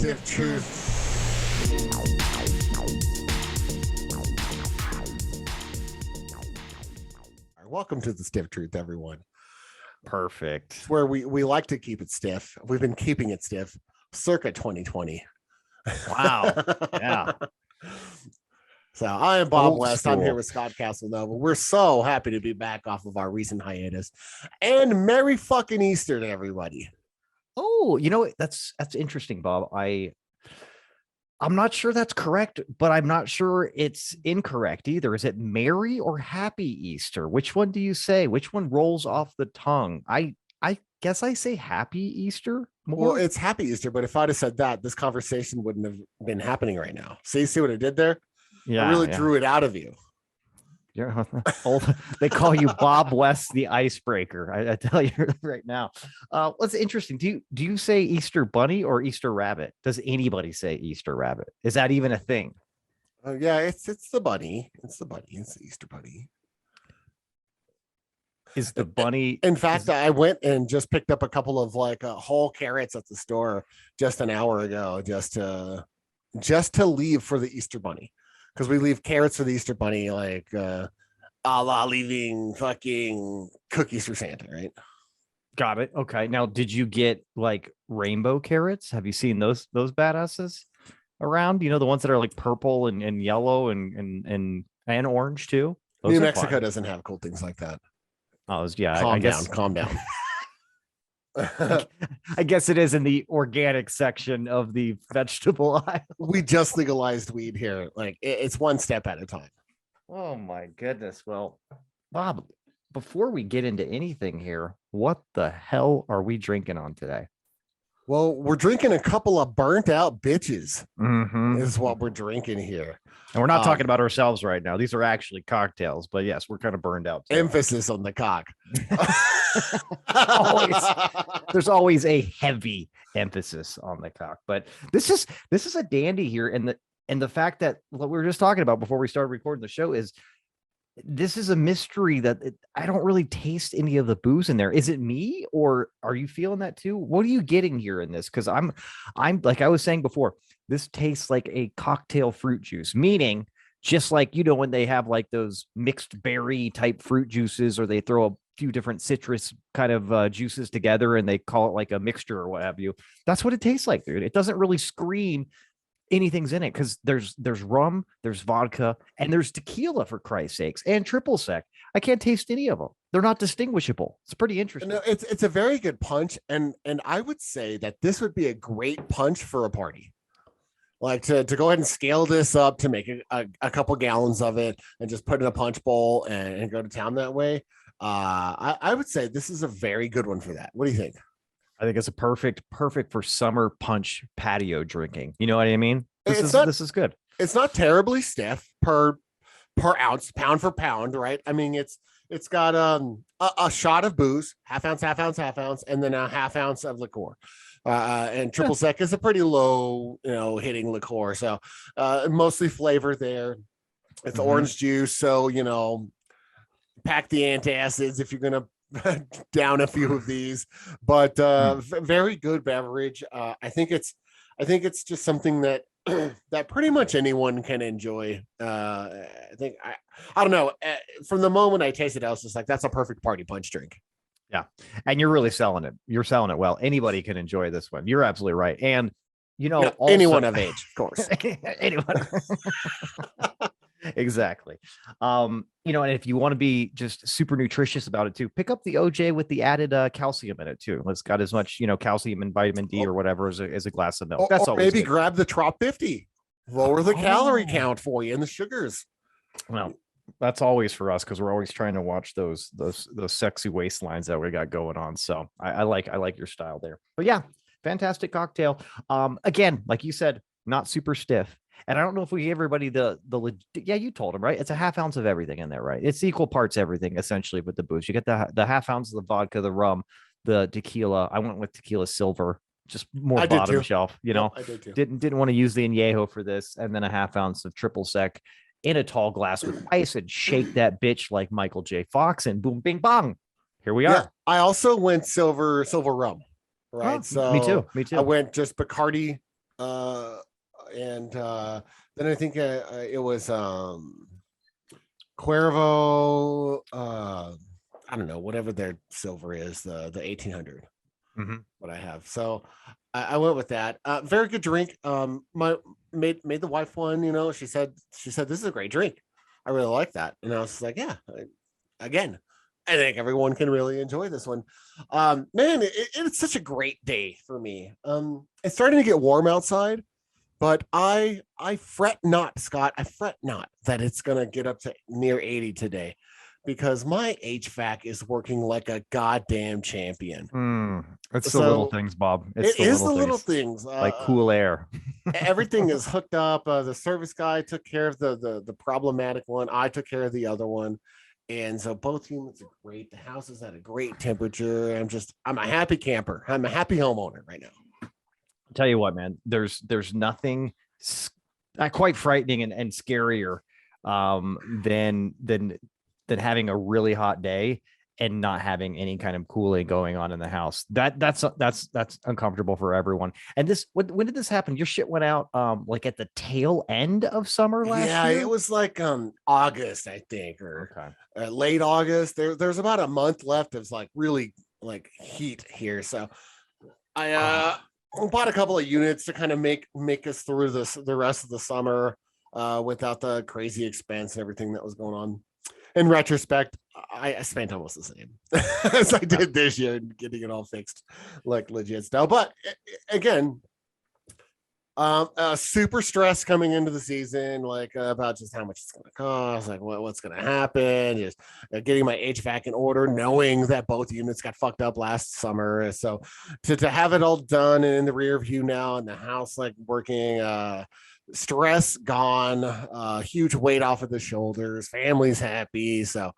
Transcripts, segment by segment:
Stiff Truth. Welcome to the Stiff Truth, everyone. Perfect. It's where we like to keep it stiff. We've been keeping it stiff circa 2020. Wow. Yeah. So I am Bob Old West. school. I'm here with Scott Casanova. We're so happy to be back off of our recent hiatus. And Merry fucking Easter to everybody. Oh, that's interesting, Bob. I'm not sure that's correct, but I'm not sure it's incorrect either. Is it Merry or Happy Easter? Which one do you say? Which one rolls off the tongue? I guess I say Happy Easter more. Well, it's Happy Easter, but if I'd have said that, this conversation wouldn't have been happening right now. See what I did there? Yeah, I really drew it out of you. You're old. They call you Bob West, the icebreaker. I tell you right now. What's interesting? Do you say Easter Bunny or Easter Rabbit? Does anybody say Easter Rabbit? Is that even a thing? Yeah, it's the bunny. It's the bunny. It's the Easter Bunny. Is the bunny? In fact, I went and just picked up a couple of whole carrots at the store just an hour ago, just to leave for the Easter Bunny. Because we leave carrots for the Easter Bunny, a la leaving fucking cookies for Santa, right? Got it. Okay. Now, did you get like rainbow carrots? Have you seen those badasses around? The ones that are like purple and yellow and orange too. Those New are Mexico fun. doesn't have cool things like that. Oh, yeah. Calm down. I guess it is in the organic section of the vegetable aisle. We just legalized weed here. It's one step at a time. Oh my goodness. Well, Bob, before we get into anything here, what the hell are we drinking on today? Well, we're drinking a couple of burnt out bitches. Mm-hmm. Is what we're drinking here. And we're not talking about ourselves right now. These are actually cocktails, but yes, we're kind of burned out too. Emphasis on the cock. There's always a heavy emphasis on the cock, but this is a dandy here. And the fact that what we were just talking about before we started recording the show is this is a mystery that I don't really taste any of the booze in there. Is it me, or are you feeling that too? What are you getting here in this? Because I'm like I was saying before, this tastes like a cocktail fruit juice, meaning just like, when they have like those mixed berry type fruit juices, or they throw a few different citrus kind of juices together and they call it like a mixture or what have you. That's what it tastes like, dude. It doesn't really scream anything's in it because there's rum, there's vodka, and there's tequila, for Christ's sakes, and triple sec. I can't taste any of them. They're not distinguishable. It's pretty interesting. No, it's a very good punch, and I would say that this would be a great punch for a party. Like to go ahead and scale this up to make a couple gallons of it and just put in a punch bowl and go to town that way. I would say this is a very good one for that. What do you think? I think it's a perfect for summer punch patio drinking. You know what I mean? This is good. It's not terribly stiff per ounce, pound for pound, right? I mean, it's got a shot of booze, half ounce, and then a half ounce of liqueur. And triple sec is a pretty low, hitting liqueur. So mostly flavor there. It's orange juice. So, pack the antacids if you're going to down a few of these, but very good beverage. I think it's just something that that pretty much anyone can enjoy. I think I don't know. From the moment I tasted it, I was just like, that's a perfect party punch drink. Yeah. And you're really selling it. You're selling it well. Anybody can enjoy this one. You're absolutely right. And, also, anyone of age, of course. Anyone. Exactly. And if you want to be just super nutritious about it too, pick up the OJ with the added calcium in it too. It's got as much, calcium and vitamin D or whatever as a glass of milk. That's all. Maybe good. Grab the Trop 50. Lower the calorie count for you and the sugars. Well, that's always for us because we're always trying to watch those sexy waistlines that we got going on. So I like your style there. But yeah, fantastic cocktail. Again, like you said, not super stiff. And I don't know if we gave everybody yeah, you told them, right? It's a half ounce of everything in there, right? It's equal parts everything essentially with the booze. You get the half ounce of the vodka, the rum, the tequila. I went with tequila silver, just more bottom shelf, I did too. Didn't want to use the añejo for this, and then a half ounce of triple sec in a tall glass with ice and shake that bitch like Michael J. Fox and boom, bing, bong. Here we are. Yeah, I also went silver rum, right? Oh, me too. I went just Bacardi and then I think it was Cuervo. I don't know, whatever their silver is, the 1800. What I have. So I went with that. Very good drink. My made the wife one. She said this is a great drink. I really like that, and I was like, yeah. Again, I think everyone can really enjoy this one. Man, it's such a great day for me. It's starting to get warm outside, but I fret not, Scott. I fret not that it's gonna get up to near 80 today, because my HVAC is working like a goddamn champion. It's the little things, Bob. It's the little things. Like cool air. Everything is hooked up. The service guy took care of the problematic one. I took care of the other one. And so both units are great. The house is at a great temperature. I'm a happy camper. I'm a happy homeowner right now. I'll tell you what, man, there's nothing quite frightening and scarier than having a really hot day and not having any kind of cooling going on in the house. That's uncomfortable for everyone. And when did this happen? Your shit went out like at the tail end of summer last year? Yeah, it was like August, I think, or late August. There's about a month left of like really like heat here. So I bought a couple of units to kind of make us through the rest of the summer without the crazy expense and everything that was going on. In retrospect, I spent almost the same as I did this year, getting it all fixed like legit style. But again, super stress coming into the season, like about just how much it's going to cost, like what's going to happen, just getting my HVAC in order, knowing that both units got fucked up last summer. So to have it all done and in the rear view now, and the house like working, stress gone, huge weight off of the shoulders, family's happy. So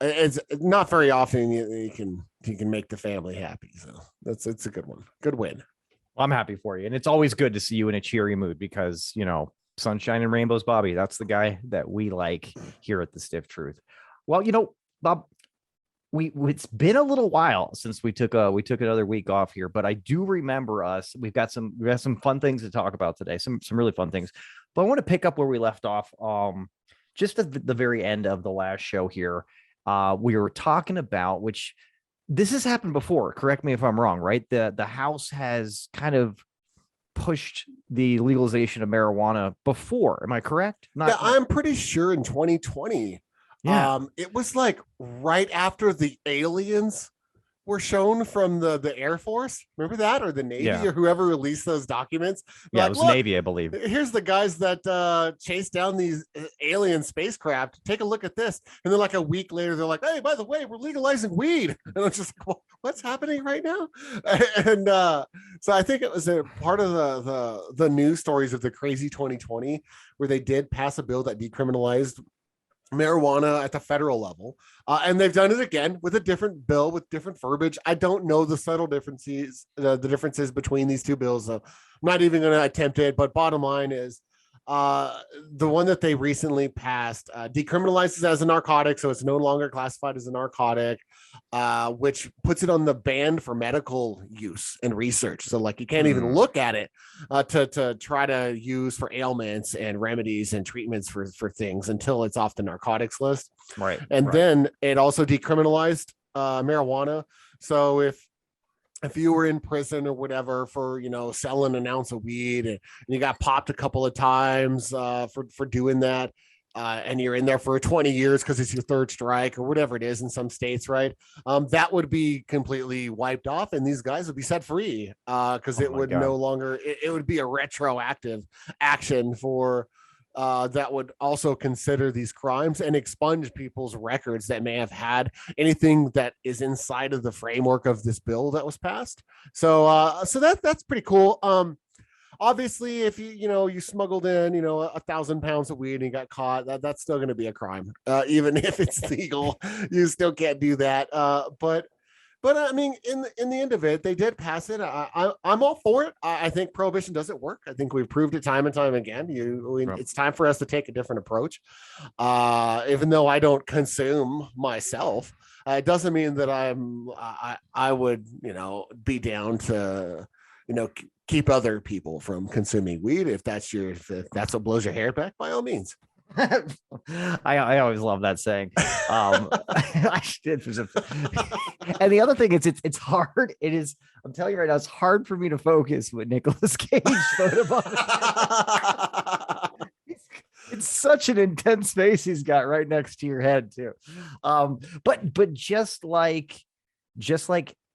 it's not very often you can make the family happy. So it's a good one. Good win. I'm happy for you. And it's always good to see you in a cheery mood because, sunshine and rainbows, Bobby, that's the guy that we like here at the Stiff Truth. Well, Bob, it's been a little while since we took another week off here, but I do remember us. We have some fun things to talk about today, some really fun things. But I want to pick up where we left off. Just at the very end of the last show here, we were talking about, which this has happened before. Correct me if I'm wrong, right? The House has kind of pushed the legalization of marijuana before. Am I correct? Yeah, I'm pretty sure in 2020. Yeah. It was like right after the aliens were shown from the Air Force. Remember that? Or the Navy, or whoever released those documents. Yeah, it was Navy, I believe. Here's the guys that chased down these alien spacecraft. Take a look at this. And then like a week later, they're like, hey, by the way, we're legalizing weed. And I'm just like, what's happening right now? And so I think it was a part of the news stories of the crazy 2020, where they did pass a bill that decriminalized marijuana at the federal level, and they've done it again with a different bill with different verbiage. I don't know the subtle differences, the differences between these two bills, so I'm not even going to attempt it. But bottom line is, the one that they recently passed decriminalizes as a narcotic, so it's no longer classified as a narcotic, which puts it on the ban for medical use and research. So like you can't even look at it to try to use for ailments and remedies and treatments for things until it's off the narcotics list. Right. And then it also decriminalized marijuana. So if you were in prison or whatever for, selling an ounce of weed and you got popped a couple of times for doing that, and you're in there for 20 years because it's your third strike or whatever it is in some states, right? That would be completely wiped off, and these guys would be set free because it would no longer, it would be a retroactive action for that would also consider these crimes and expunge people's records that may have had anything that is inside of the framework of this bill that was passed. So that's pretty cool. Obviously, if you smuggled in 1,000 pounds of weed and you got caught, that's still going to be a crime, even if it's legal. You still can't do that. But I mean, in the end of it, they did pass it. I'm all for it. I think prohibition doesn't work. I think we've proved it time and time again. It's time for us to take a different approach. Even though I don't consume myself, it doesn't mean that I would be down to keep other people from consuming weed. If that's what blows your hair back, by all means. I always love that saying. And the other thing is it's hard. It is, I'm telling you right now, it's hard for me to focus with Nicolas Cage photobomb. It's such an intense face he's got right next to your head too. But just like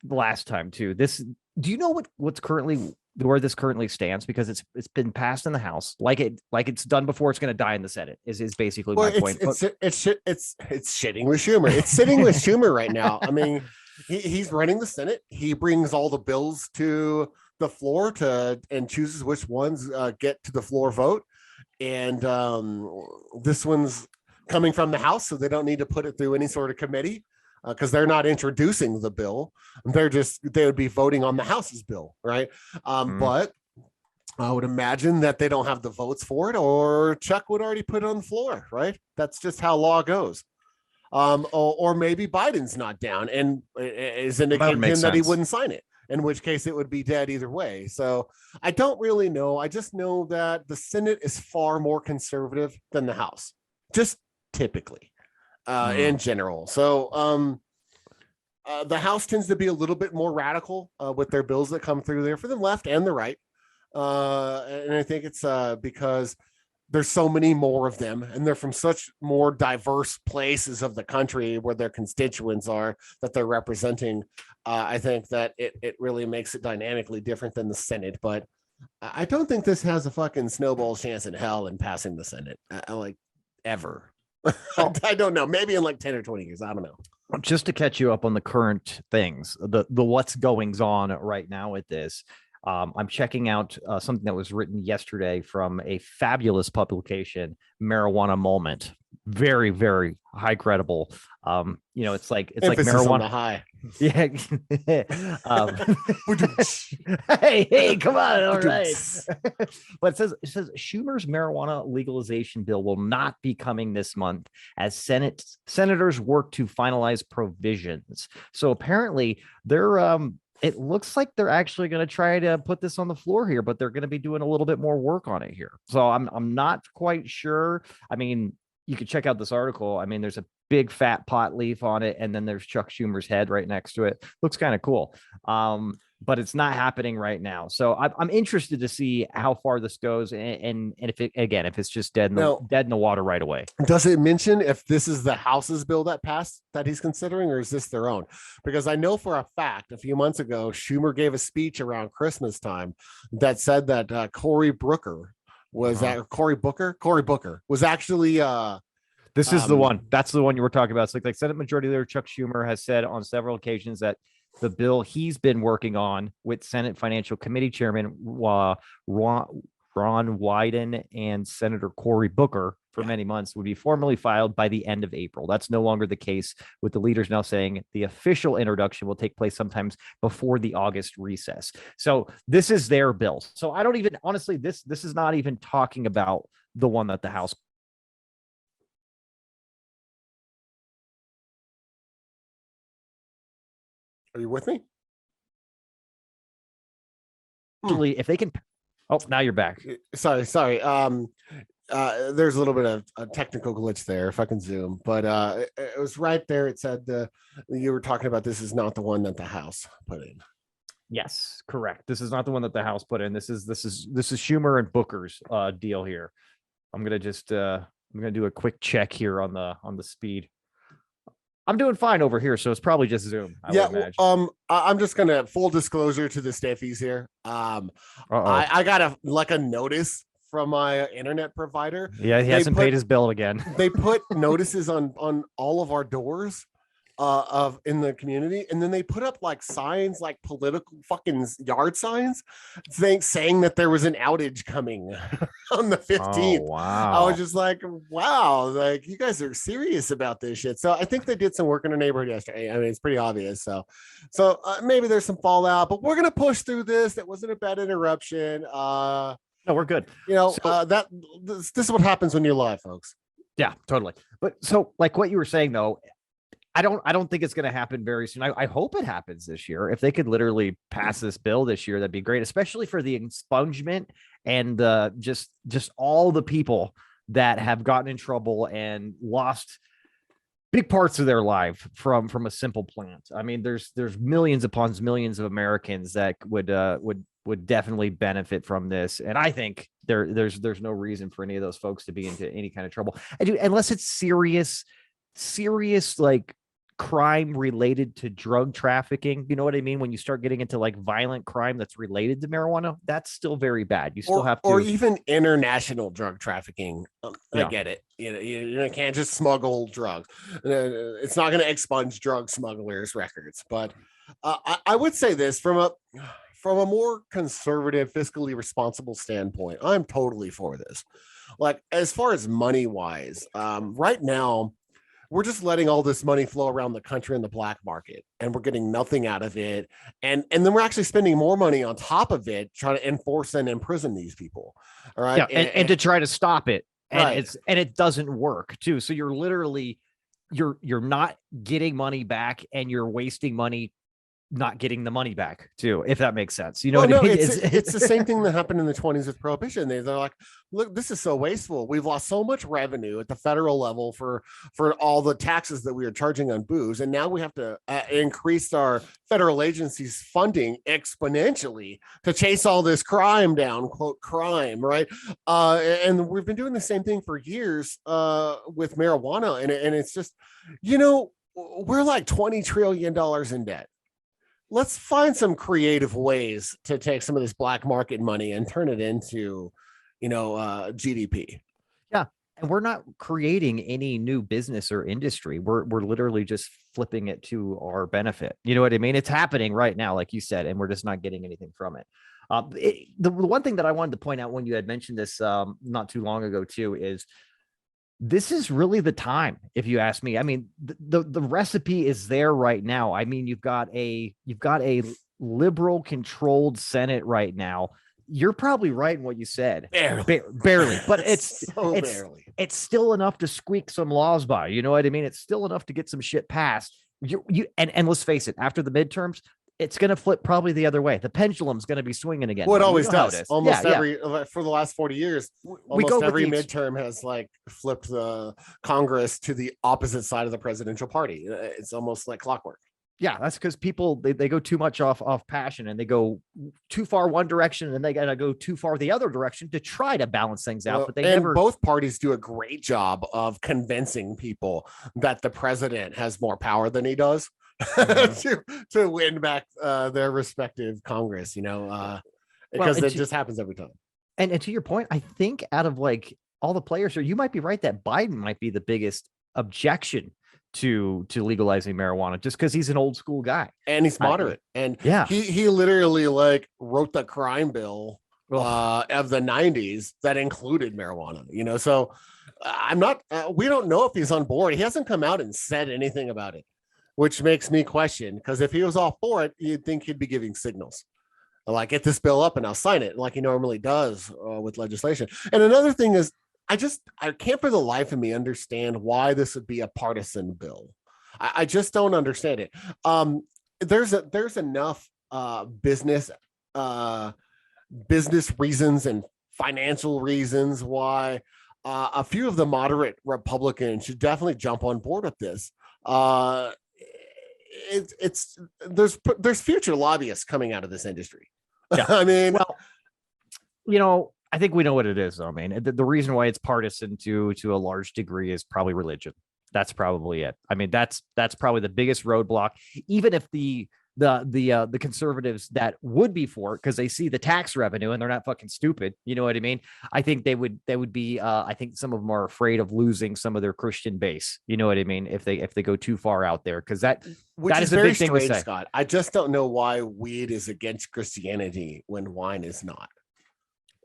last time too, do you know what's currently where this currently stands? Because it's been passed in the House, like it's done before. It's going to die in the Senate. Is basically my point. It's shitting with Schumer. It's sitting with Schumer right now. I mean, he's running the Senate. He brings all the bills to the floor and chooses which ones get to the floor vote. And this one's coming from the House, so they don't need to put it through any sort of committee. Because they're not introducing the bill, they would be voting on the House's bill, right? But I would imagine that they don't have the votes for it, or Chuck would already put it on the floor, right? That's just how law goes. Or maybe Biden's not down and is indicating him that he wouldn't sign it, in which case it would be dead either way. So I don't really know. I just know that the Senate is far more conservative than the House, just typically. In general. So the House tends to be a little bit more radical with their bills that come through there for the left and the right. And I think it's because there's so many more of them, and they're from such more diverse places of the country where their constituents are that they're representing. I think that it really makes it dynamically different than the Senate. But I don't think this has a fucking snowball chance in hell in passing the Senate, like ever. I don't know. Maybe in like 10 or 20 years. I don't know. Just to catch you up on the current things, the what's goings on right now with this. I'm checking out something that was written yesterday from a fabulous publication, Marijuana Moment. Very, very high credible. It's like marijuana. On the high. Yeah. Hey, come on. All right. But it says Schumer's marijuana legalization bill will not be coming this month as senators work to finalize provisions. So apparently it looks like they're actually going to try to put this on the floor here, but they're going to be doing a little bit more work on it here. So I'm not quite sure. I mean, you could check out this article. I mean, there's a big fat pot leaf on it, and then there's Chuck Schumer's head right next to it. Looks kind of cool. But it's not happening right now. So I'm interested to see how far this goes, and if it's just dead in the water right away. Does it mention if this is the House's bill that passed that he's considering, or is this their own? Because I know for a fact a few months ago, Schumer gave a speech around Christmas time that said that Cory Booker was actually this is the one. That's the one you were talking about. It's like Senate Majority Leader Chuck Schumer has said on several occasions that the bill he's been working on with Senate Financial Committee Chairman Ron Wyden and Senator Cory Booker for many months would be formally filed by the end of April. That's no longer the case, with the leaders now saying the official introduction will take place sometimes before the August recess. So this is their bill. So I don't even, honestly, this is not even talking about the one that the House. Are you with me? Actually, if they can. Oh, now you're back. Sorry. There's a little bit of a technical glitch there. If I can zoom, but it was right there. It said you were talking about this is not the one that the House put in. Yes, correct. This is not the one that the House put in. This is Schumer and Booker's deal here. I'm gonna do a quick check here on the speed. I'm doing fine over here, so it's probably just Zoom. I would imagine. I'm just gonna full disclosure to the Stiffies here. I got a notice from my internet provider. Yeah, he hasn't paid his bill again. They put notices on all of our doors in the community, and then they put up like signs, like political fucking yard signs, saying that there was an outage coming on the 15th. Oh, wow. I was just like, wow, like you guys are serious about this shit. So I think they did some work in the neighborhood yesterday. I mean, it's pretty obvious. So maybe there's some fallout, but we're gonna push through this. That wasn't a bad interruption. No, we're good. This is what happens when you're live, folks. Yeah, totally. But so like what you were saying though, I don't think it's going to happen very soon. I hope it happens this year. If they could literally pass this bill this year, that'd be great, especially for the expungement and just all the people that have gotten in trouble and lost big parts of their life from a simple plant. I mean, there's millions upon millions of Americans that would definitely benefit from this. And I think there's no reason for any of those folks to be into any kind of trouble. And dude, unless it's serious like crime related to drug trafficking, you know what I mean? When you start getting into like violent crime that's related to marijuana, that's still very bad. You still have to, or even international drug trafficking. I Yeah. get it. You can't just smuggle drugs. It's not going to expunge drug smugglers' records. But I would say this from a more conservative, fiscally responsible standpoint, I'm totally for this. Like, as far as money wise, right now, we're just letting all this money flow around the country in the black market, and we're getting nothing out of it. And then we're actually spending more money on top of it, trying to enforce and imprison these people. All right. yeah, and to try to stop it. And Right. it doesn't work too. So you're literally, you're not getting money back, and you're wasting money not getting the money back too, if that makes sense. You know Well, what I no, mean? it's the same thing that happened in the 20s with prohibition. They're like, look, this is so wasteful. We've lost so much revenue at the federal level for all the taxes that we are charging on booze, and now we have to increase our federal agencies' funding exponentially to chase all this crime down, quote crime, right? And we've been doing the same thing for years with marijuana, and it's just, we're like $20 trillion in debt. Let's find some creative ways to take some of this black market money and turn it into, GDP. Yeah. And we're not creating any new business or industry. We're literally just flipping it to our benefit. You know what I mean? It's happening right now, like you said, and we're just not getting anything from it. The one thing that I wanted to point out when you had mentioned this not too long ago too is this is really the time, if you ask me. I mean, the recipe is there right now. I mean, you've got a liberal controlled Senate right now. You're probably right in what you said. Barely, but it's barely. It's still enough to squeak some laws by. You know what I mean? It's still enough to get some shit passed. And let's face it, after the midterms, it's going to flip probably the other way. The pendulum's going to be swinging again. Well, it always does. It Almost for the last 40 years, almost every midterm has like flipped the Congress to the opposite side of the presidential party. It's almost like clockwork. Yeah, that's because people they go too much off passion, and they go too far one direction, and they gotta go too far the other direction to try to balance things out. But both parties do a great job of convincing people that the president has more power than he does. to win back their respective Congress, because it just happens every time. And to your point, I think out of like all the players here, you might be right that Biden might be the biggest objection to legalizing marijuana, just because he's an old school guy and he's moderate. He literally like wrote the crime bill of the 90s that included marijuana. So I'm not. We don't know if he's on board. He hasn't come out and said anything about it, which makes me question, because if he was all for it, you'd think he'd be giving signals like, get this bill up and I'll sign it, like he normally does with legislation. And another thing is, I can't for the life of me understand why this would be a partisan bill. I just don't understand it. There's enough business reasons and financial reasons why a few of the moderate Republicans should definitely jump on board with this. There's future lobbyists coming out of this industry. Yeah. I mean, well, I think we know what it is, though. I mean, the reason why it's partisan to a large degree is probably religion. That's probably it. I mean, that's probably the biggest roadblock. Even if the conservatives that would be for it, because they see the tax revenue and they're not fucking stupid, you know what I mean? I think they would be. I think some of them are afraid of losing some of their Christian base. You know what I mean? If they go too far out there, because that is a big thing to say. Scott, I just don't know why weed is against Christianity when wine is not.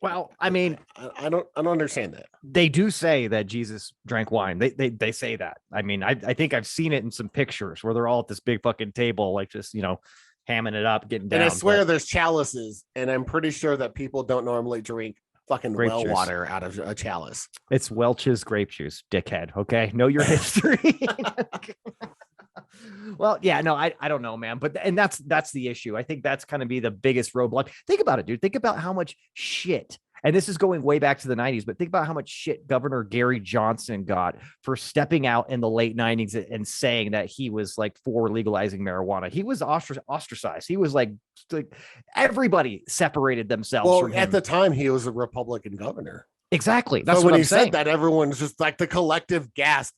Well, I mean, I don't understand that. They do say that Jesus drank wine. They say that. I mean, I think I've seen it in some pictures where they're all at this big fucking table, like just, hamming it up, getting down. And I swear there's chalices, and I'm pretty sure that people don't normally drink fucking well water out of a chalice. It's Welch's grape juice, dickhead. Okay, know your history. Well, yeah, no, I don't know, man. But and that's the issue. I think that's kind of be the biggest roadblock. Think about it, dude. Think about how much shit. And this is going way back to the 90s, but think about how much shit Governor Gary Johnson got for stepping out in the late 90s and saying that he was like for legalizing marijuana. He was ostracized. He was like everybody separated themselves from him. At the time, he was a Republican governor. Exactly. That's so what when I'm he saying. said that, everyone's just like the collective gasp.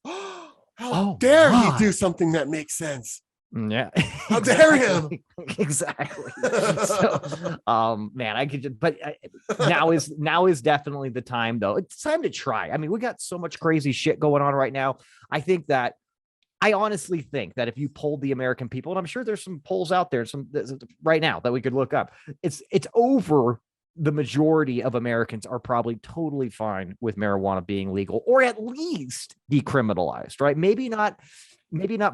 How dare he do something that makes sense? Yeah. How dare him? Exactly. So, man, I could just, but now is definitely the time, though. It's time to try. I mean, we got so much crazy shit going on right now. I honestly think that if you polled the American people, and I'm sure there's some polls out there, some right now that we could look up, it's over. The majority of Americans are probably totally fine with marijuana being legal or at least decriminalized, right? Maybe not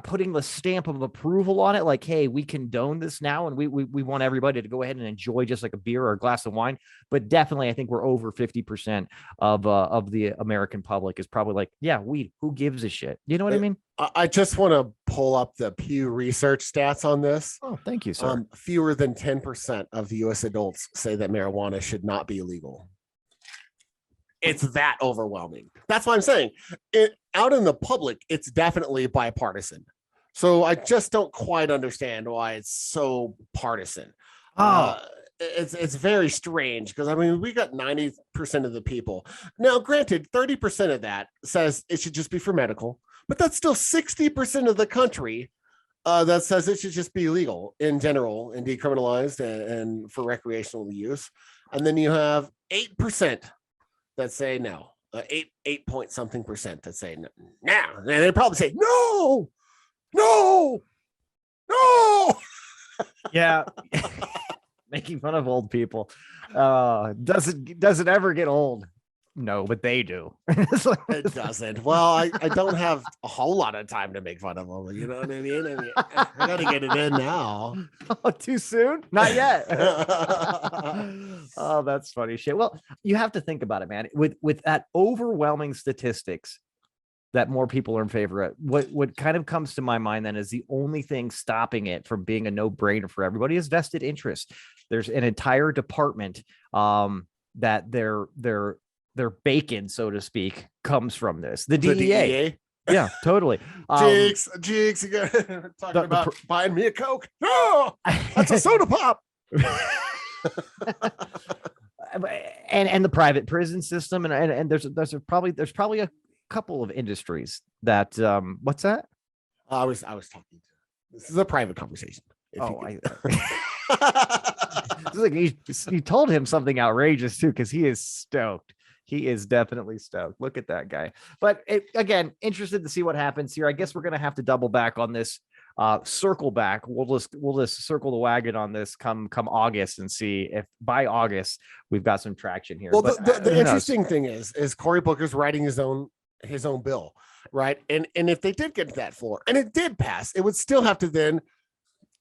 putting the stamp of approval on it, like, hey, we condone this now and we want everybody to go ahead and enjoy just like a beer or a glass of wine. But definitely, I think we're over 50% of the American public is probably like, yeah, weed, who gives a shit? You know what I mean? I just want to pull up the Pew Research stats on this. Oh, thank you, sir. Fewer than 10% of the U.S. adults say that marijuana should not be legal. It's that overwhelming. That's what I'm saying. Out in the public, it's definitely bipartisan. So I just don't quite understand why it's so partisan. It's very strange because, I mean, we got 90% of the people. Now, granted, 30% of that says it should just be for medical, but that's still 60% of the country that says it should just be legal in general and decriminalized and for recreational use. And then you have 8% that say no, 8 point something percent that say no. Now, and they probably say no. Yeah. Making fun of old people. Doesn't ever get old. No, but they do. It doesn't. Well, I don't have a whole lot of time to make fun of them. You know what I mean? I gotta get it in now. Oh, too soon? Not yet. Oh, that's funny shit. Well, you have to think about it, man. With that overwhelming statistics that more people are in favor of, what kind of comes to my mind then is the only thing stopping it from being a no-brainer for everybody is vested interest. There's an entire department that their bacon, so to speak, comes from this. The DEA. Yeah, totally. Jigs, you got talking about buying me a Coke. No, that's a soda pop. and the private prison system, and there's probably a couple of industries that what's that? I was talking to. This is a private conversation. Like you told him something outrageous too, because he is stoked. He is definitely stoked. Look at that guy. But again, interested to see what happens here. I guess we're gonna have to double back on this. Circle back. We'll just circle the wagon on this come August and see if by August we've got some traction here. Well, the interesting thing is Cory Booker's writing his own bill, right? And if they did get to that floor and it did pass, it would still have to then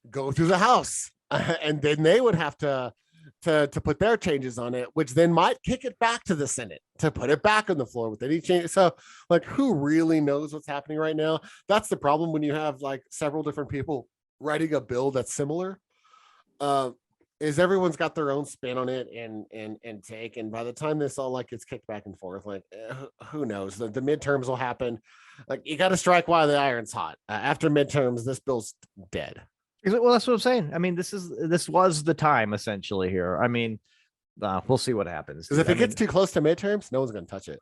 go through the House, and then they would have to put their changes on it, which then might kick it back to the Senate to put it back on the floor with any change. So, like, who really knows what's happening right now? That's the problem when you have like several different people writing a bill that's similar. Is everyone's got their own spin on it and take, and by the time this all like gets kicked back and forth, like who knows? The midterms will happen. Like, you got to strike while the iron's hot. After midterms, this bill's dead. Well, that's what I'm saying. I mean, this was the time essentially here. I mean, we'll see what happens. Because if it gets too close to midterms, no one's going to touch it.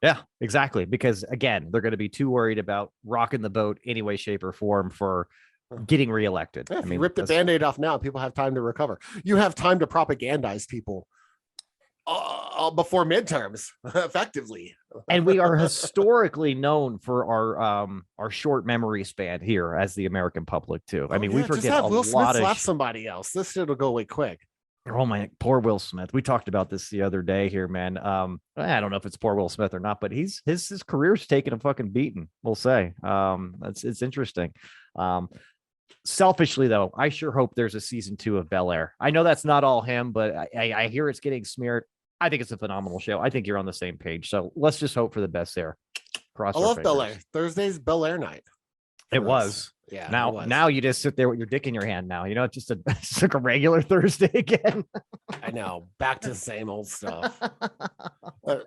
Yeah, exactly. Because again, they're going to be too worried about rocking the boat any way, shape, or form for getting reelected. Yeah, I mean, you rip the Band-Aid off now, people have time to recover. You have time to propagandize people before midterms, effectively. And we are historically known for our short memory span here as the American public too. I mean, we forget a lot of slap somebody else. This shit will go away quick. Oh my, poor Will Smith. We talked about this the other day here, man. I don't know if it's poor Will Smith or not, but his career's taking a fucking beating, we'll say. It's interesting. Selfishly though, I sure hope there's a season 2 of Bel-Air. I know that's not all him, but I hear it's getting smeared. I think it's a phenomenal show. I think you're on the same page. So let's just hope for the best there. I love Bel-Air. Thursday's Bel-Air night. It was. Yeah, it Now, was. now you just sit there with your dick in your hand. Now, it's just it's like a regular Thursday again. I know. Back to the same old stuff. Uh,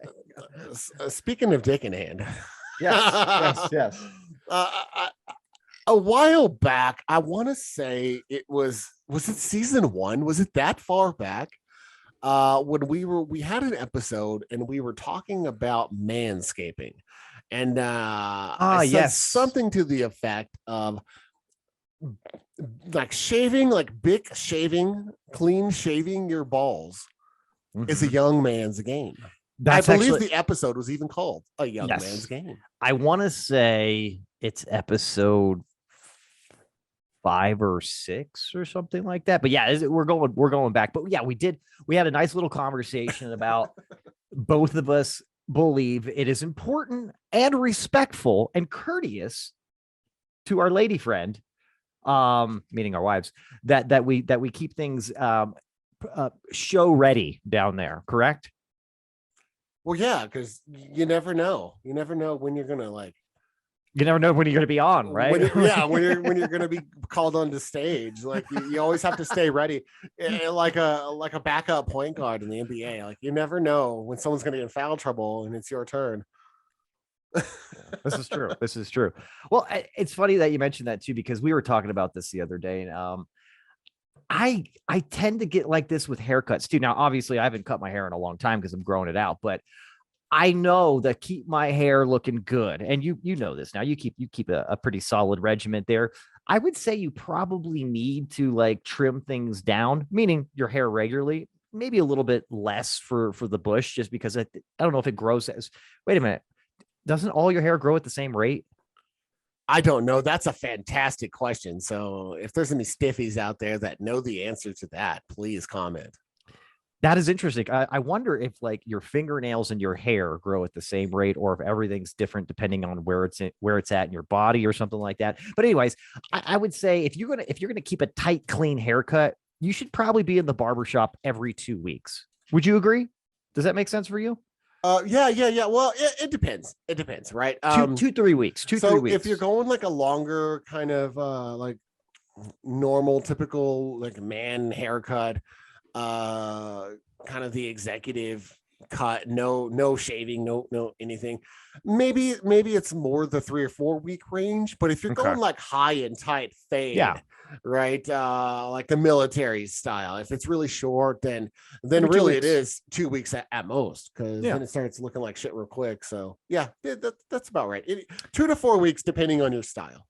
Speaking of dick in hand, Yes, yes, yes. a while back, I want to say it was it season one? Was it that far back? When we had an episode and we were talking about manscaping, and I said Yes. something to the effect of like shaving, like big shaving, clean shaving your balls is a Mhm. young man's game. That's I believe actually the episode was even called A Young Man's yes. Game. I want to say it's episode 5 or 6 or something like that. But yeah, we're going back. But yeah, we had a nice little conversation about both of us believe it is important and respectful and courteous to our lady friend, meaning our wives, that we keep things show ready down there, correct? Well, yeah, because you never know. You never know when you're gonna like You never know when you're going to be on, right? when you're gonna be called onto stage. Like you always have to stay ready, like a backup point guard in the NBA. Like you never know when someone's gonna get in foul trouble and it's your turn. This is true. This is true. Well, it's funny that you mentioned that too, because we were talking about this the other day, and I tend to get like this with haircuts too. Now, obviously, I haven't cut my hair in a long time because I'm growing it out, but I know that keep my hair looking good, and you know this now. You keep a pretty solid regiment there. I would say you probably need to like trim things down, meaning your hair regularly, maybe a little bit less for the bush, just because I don't know if it grows as. Wait a minute, doesn't all your hair grow at the same rate? I don't know. That's a fantastic question. So if there's any stiffies out there that know the answer to that, please comment. That is interesting. I wonder if like your fingernails and your hair grow at the same rate, or if everything's different depending on where it's at in your body or something like that. But anyways, I would say if you're gonna keep a tight, clean haircut, you should probably be in the barbershop every 2 weeks. Would you agree? Does that make sense for you? Yeah. Well, it depends. It depends, right? 2 3 weeks. 3 weeks. If you're going like a longer kind of like normal, typical like man haircut, kind of the executive cut, no shaving, no anything, maybe it's more the 3 or 4 week range. But if you're Okay. going like high and tight fade, Yeah. right, like the military style, if it's really short, then Every two really it weeks. is 2 weeks at most, because Yeah. then it starts looking like shit real quick. So yeah, that's about right. 2 to 4 weeks depending on your style.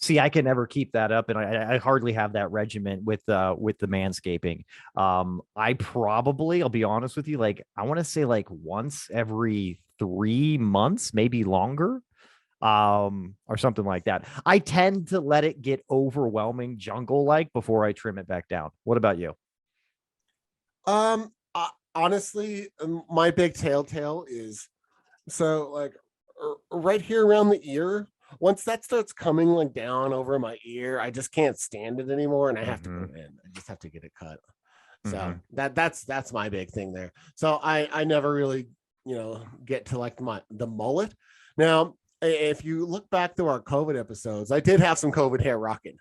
See, I can never keep that up, and I hardly have that regiment with the manscaping. I probably, I'll be honest with you, like I want to say like once every 3 months, maybe longer, or something like that. I tend to let it get overwhelming jungle like before I trim it back down. What about you? Honestly, my big telltale is so like right here around the ear. Once that starts coming like down over my ear, I just can't stand it anymore, and I have to go in. I just have to get it cut. So that's my big thing there. So I never really get to like the mullet. Now, if you look back through our COVID episodes, I did have some COVID hair rocking.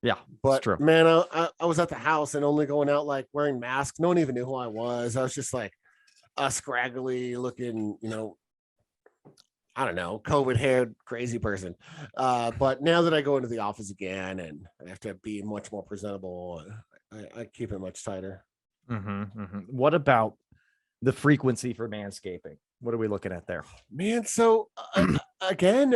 Yeah, But true. man, I was at the house and only going out like wearing masks. No one even knew who I was. I was just like a scraggly looking, I don't know, COVID haired crazy person. But now that I go into the office again and I have to be much more presentable, I keep it much tighter. What about the frequency for manscaping? What are we looking at there? Man, so again,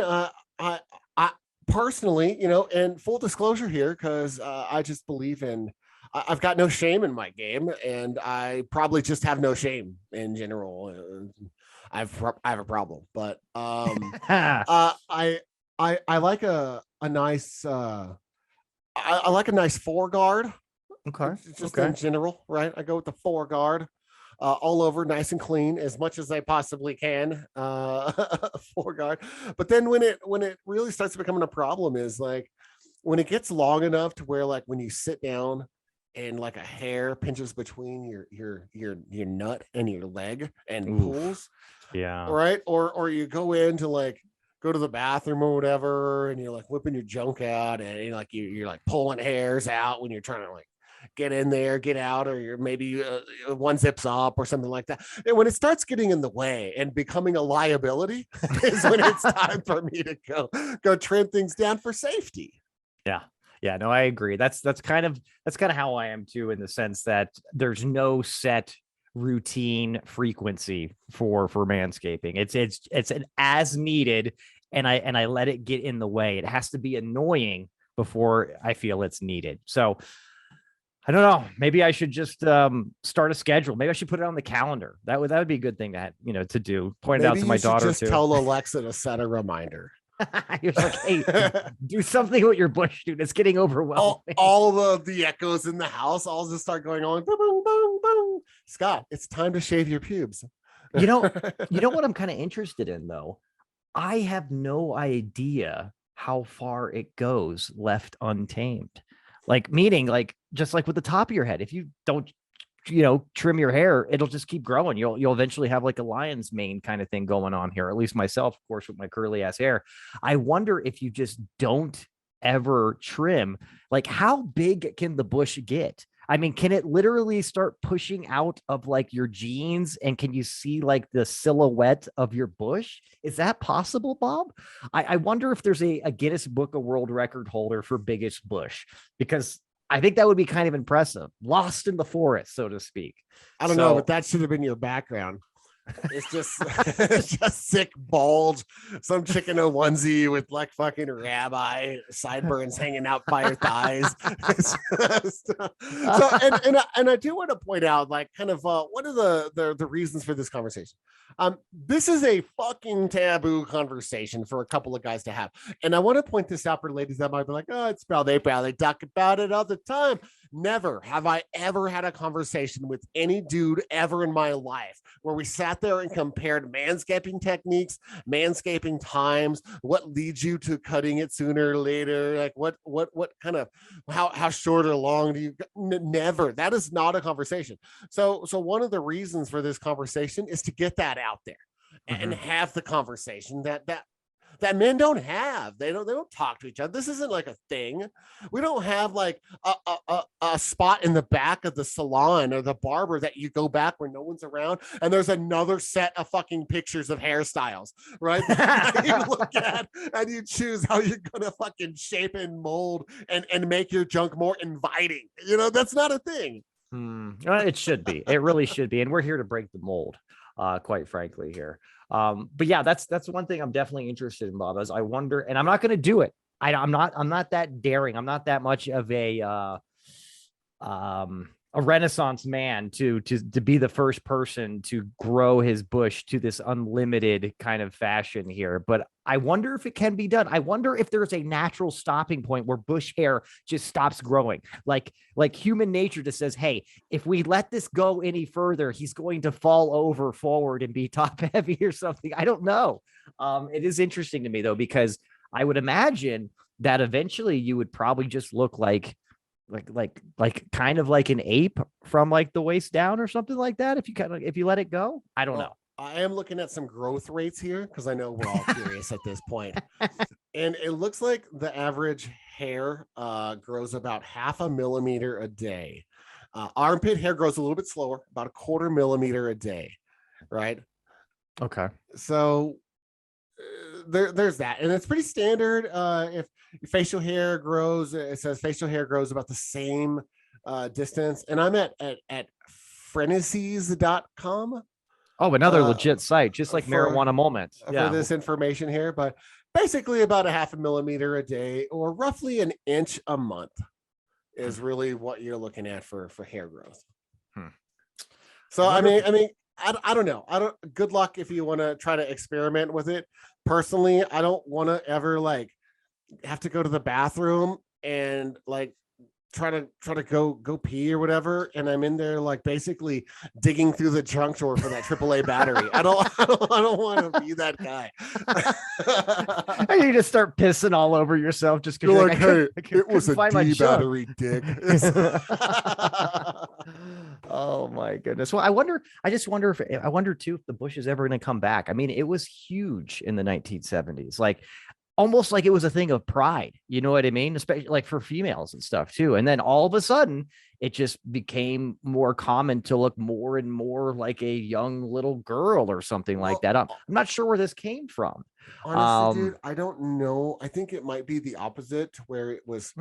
I personally, and full disclosure here, because I just believe in, I've got no shame in my game, and I probably just have no shame in general. I have a problem, but I like a nice I like a nice foreguard. Okay. Just in general, right? I go with the foreguard. All over, nice and clean, as much as I possibly can. Foreguard, but then when it really starts becoming a problem is like when it gets long enough to where like when you sit down and like a hair pinches between your nut and your leg and Oof. pulls, Yeah. right? Or you go into like go to the bathroom or whatever, and you're like whipping your junk out, and you're like pulling hairs out when you're trying to like get in there, get out, or you're maybe one zips up or something like that. And when it starts getting in the way and becoming a liability, is when it's time for me to go trim things down for safety. Yeah. Yeah, no, I agree. That's kind of how I am too, in the sense that there's no set routine frequency for manscaping. It's an as needed, and I let it get in the way. It has to be annoying before I feel it's needed. So I don't know. Maybe I should just start a schedule. Maybe I should put it on the calendar. That would be a good thing to to do. Point it out to my daughter just too. Tell Alexa to set a reminder. He was like, hey, do something with your bush, dude. It's getting overwhelming. All the echoes in the house all just start going on. Boom, boom, boom, boom. Scott, it's time to shave your pubes. You know what I'm kind of interested in, though? I have no idea how far it goes left untamed. Like, meaning, like, just like with the top of your head, if you don't trim your hair, it'll just keep growing. You'll eventually have like a lion's mane kind of thing going on here. At least myself, of course, with my curly ass hair. I wonder if you just don't ever trim, like, how big can the bush get? I mean, can it literally start pushing out of like your jeans, and can you see like the silhouette of your bush? Is that possible, Bob? I wonder if there's a Guinness Book of World Record holder for biggest bush, because I think that would be kind of impressive. Lost in the forest, so to speak. I don't know, but that should have been your background. It's just it's just sick bulge, some chick in a onesie with like fucking rabbi sideburns hanging out by her thighs. It's just, so and I do want to point out, like, kind of what are the reasons for this conversation. This is a fucking taboo conversation for a couple of guys to have, and I want to point this out for ladies that might be like, oh, it's about they talk about it all the time. Never have I ever had a conversation with any dude ever in my life where we sat there and compared manscaping techniques, manscaping times, what leads you to cutting it sooner or later, like what kind of how short or long do you never. That is not a conversation. So one of the reasons for this conversation is to get that out there and have the conversation that men don't have. They don't talk to each other. This isn't like a thing. We don't have like a spot in the back of the salon or the barber that you go back where no one's around and there's another set of fucking pictures of hairstyles, right? You look at and you choose how you're gonna fucking shape and mold and make your junk more inviting. That's not a thing. It should be. It really should be. And we're here to break the mold, quite frankly here. But yeah, that's one thing I'm definitely interested in, Bob, is I wonder, and I'm not going to do it. I'm not that daring. I'm not that much of a Renaissance man to be the first person to grow his bush to this unlimited kind of fashion here. But I wonder if it can be done. I wonder if there's a natural stopping point where bush hair just stops growing. Like human nature just says, hey, if we let this go any further, he's going to fall over forward and be top heavy or something. I don't know. It is interesting to me, though, because I would imagine that eventually you would probably just look like kind of like an ape from like the waist down or something like that. If you let it go, I don't know. I am looking at some growth rates here because I know we're all curious at this point. And it looks like the average hair grows about 0.5 millimeter a day. Armpit hair grows a little bit slower, about 0.25 millimeter a day, right? Okay. So there's that. And it's pretty standard. If facial hair grows, it says facial hair grows about the same distance. And I'm at frenemies.com. Oh, another legit site, just like Marijuana Moment. For this information here, but basically about 0.5 millimeter a day or roughly an inch a month is really what you're looking at for hair growth. So I mean, I don't know. Good luck if you want to try to experiment with it. Personally, I don't want to ever like have to go to the bathroom and like try to go pee or whatever, and I'm in there like basically digging through the junk drawer for that AAA battery. I don't want to be that guy. And you just start pissing all over yourself just because you're like, hey, it was a D battery, dick. Oh my goodness. Well, I wonder too if the bush is ever going to come back. I mean, it was huge in the 1970s, like almost like it was a thing of pride. You know what I mean? Especially like for females and stuff too. And then all of a sudden, it just became more common to look more and more like a young little girl or something like that. I'm not sure where this came from. Honestly, dude, I don't know. I think it might be the opposite, where it was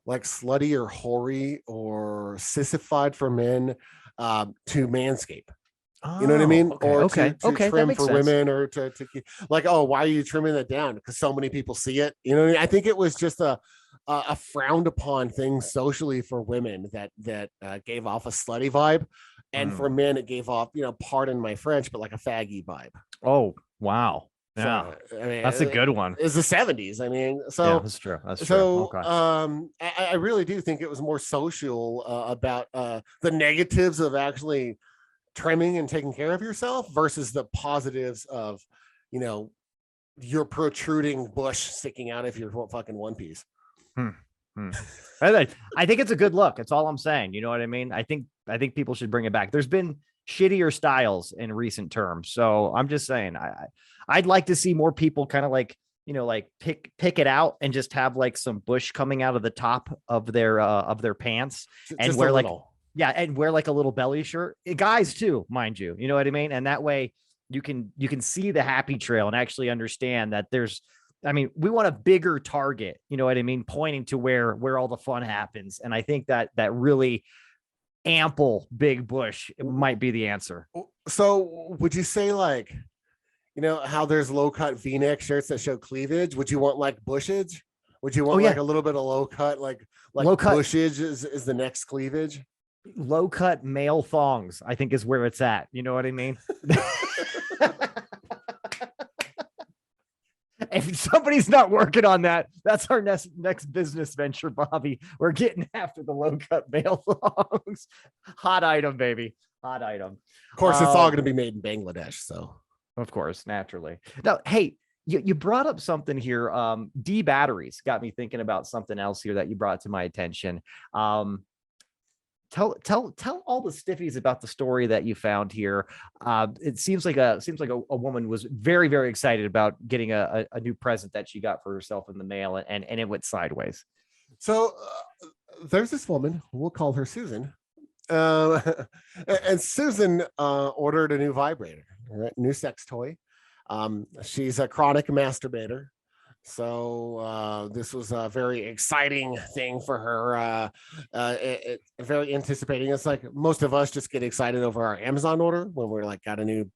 like slutty or hoary or sissified for men to manscape. You know what I mean? Or to trim for women, or to like, oh, why are you trimming that down? Because so many people see it. You know what I mean? I think it was just a frowned upon thing socially for women that gave off a slutty vibe, and for men it gave off, pardon my French, but like a faggy vibe. Oh wow. Yeah, so, I mean, that's a good one. It's the 70s. I mean, so yeah, that's true. That's true. Okay. I really do think it was more social about the negatives of actually trimming and taking care of yourself versus the positives of, your protruding bush sticking out of your fucking one piece. I think it's a good look. That's all I'm saying. You know what I mean? I think people should bring it back. There's been shittier styles in recent terms, so I'm just saying I'd like to see more people kind of like, like pick it out and just have like some bush coming out of the top of their pants and just wear like, yeah, and wear like a little belly shirt. Guys too, mind you. You know what I mean? And that way you can see the happy trail and actually understand that we want a bigger target, you know what I mean, pointing to where all the fun happens. And I think that really ample big bush might be the answer. So would you say, like, how there's low cut V-neck shirts that show cleavage? Would you want like bushage? Would you want like a little bit of low cut, like low cut bushage is the next cleavage? Low cut male thongs, I think, is where it's at. You know what I mean? If somebody's not working on that, that's our next business venture, Bobby. We're getting after the low cut male thongs. Hot item, baby. Hot item. Of course, it's all going to be made in Bangladesh. So, of course, naturally. Now, hey, you brought up something here. D batteries got me thinking about something else here that you brought to my attention. Tell all the Stiffies about the story that you found here. It seems like a woman was very, very excited about getting a new present that she got for herself in the mail, and it went sideways. So there's this woman, we'll call her Susan, and Susan ordered a new vibrator, right? New sex toy. She's a chronic masturbator. So this was a very exciting thing for her. Very anticipating. It's like most of us just get excited over our Amazon order when we're like got a new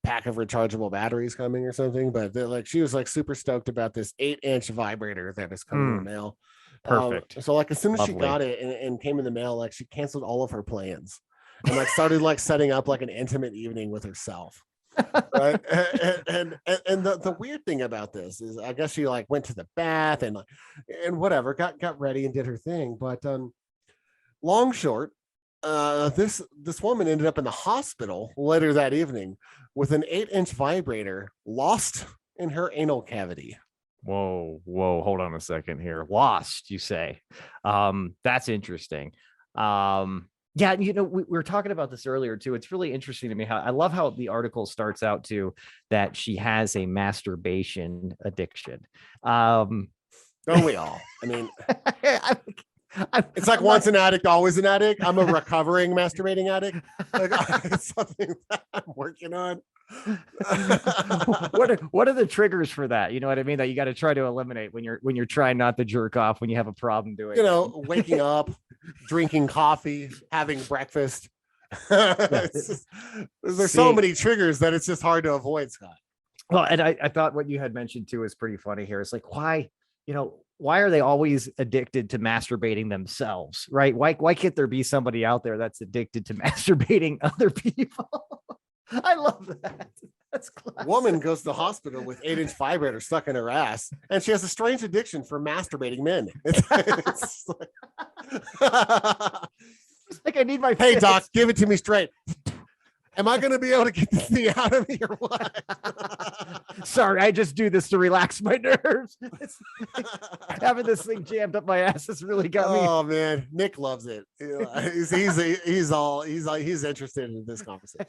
pack of rechargeable batteries coming or something. But like she was like super stoked about this 8-inch vibrator that is coming in the mail. Perfect. So like as soon as she got it and came in the mail, like she canceled all of her plans and like started like setting up like an intimate evening with herself. Right. And the weird thing about this is I guess she like went to the bath and whatever, got ready and did her thing. But long short, this woman ended up in the hospital later that evening with an 8-inch vibrator lost in her anal cavity. Whoa, hold on a second here. Lost, you say? That's interesting. Yeah, we were talking about this earlier too. It's really interesting to me I love how the article starts out too, that she has a masturbation addiction. Don't we all? I mean, it's like I'm once an addict, always an addict. I'm a recovering masturbating addict. Like, it's something that I'm working on. What are the triggers for that? You know what I mean? That you got to try to eliminate when you're trying not to jerk off when you have a problem doing it. Waking up, drinking coffee, having breakfast. There's so many triggers that it's just hard to avoid, Scott. Well, and I thought what you had mentioned too is pretty funny here. It's like, why are they always addicted to masturbating themselves, right? Why can't there be somebody out there that's addicted to masturbating other people? I love that. That's classic. Woman goes to the hospital with 8-inch vibrator stuck in her ass, and she has a strange addiction for masturbating men. It's like, I need my hey doc, give it to me straight. Am I going to be able to get this thing out of me or what? Sorry, I just do this to relax my nerves. Having this thing jammed up my ass has really got me. Oh man, Nick loves it. He's interested in this conversation.